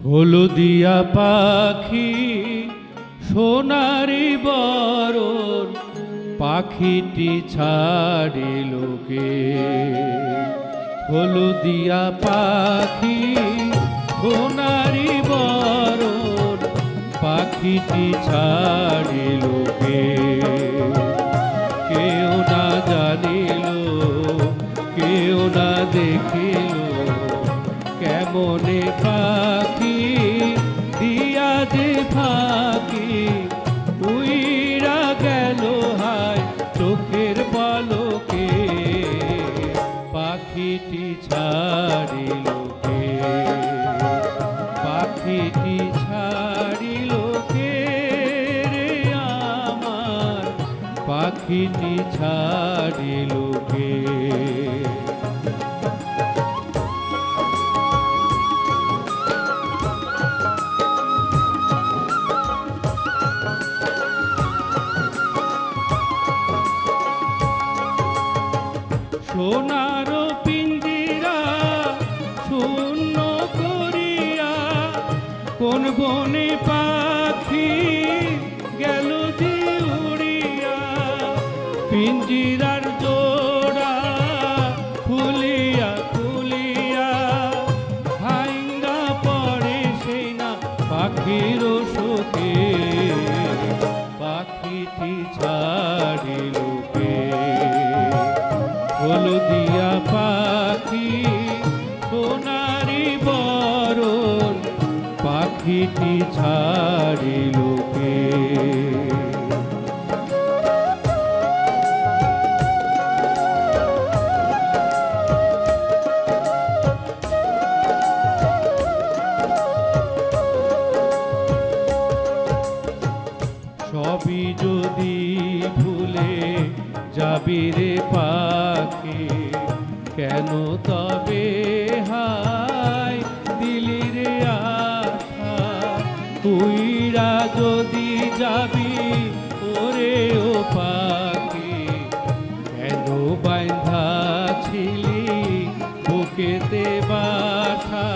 হলদিয়া পাখি সোনারি বরণ পাখিটি ছাড়িল কে। হলদিয়া পাখি সোনারি বরণ পাখিটি ছাড়িল কে। কেউ না জানিল কেউ না দেখিল কেমনে পাখি দিয়া যে ফাঁকি উইরা গেল হায় চোখের পলকে। পাখিটি ছাড়িল কে, পাখিটি ছাড়িল কে রে আমার, পাখিটি ছাড়িল কে। সোনার পিঞ্জিরা শূন্য করিয়া কোন বনে পাখি গেল যে উড়িয়া। পিঞ্জিরার জোড়া খুলিয়া খুলিয়া ভাঙ্গা পড়ে সেই না পাখির শোকে। পাখিটি ছাড়িল কে। হলদিয়া পাখি সোনারি বরণ পাখিটি ছাড়িল কে। সবই যদি ভুলে যাবি রে পাখি কেন তবে হায় দিলি রে আশা। উইরা যদি যাবি ওরে ও পাখি কেন বাঁধা ছিলি বুকেতে বাসা।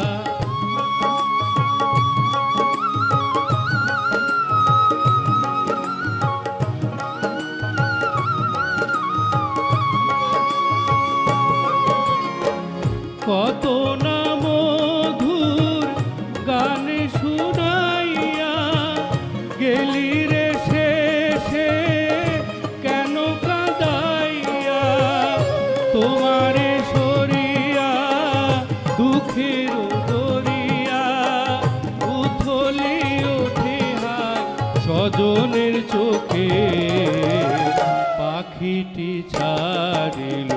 কত না মধুর গান শুনাইয়া গেলি রে শেষে কেন কাঁদাইয়া। তোমারে সরিয়া দুঃখের দরিয়া উথলি ওঠে হায় স্বজনের চোখে। পাখিটি ছাড়িল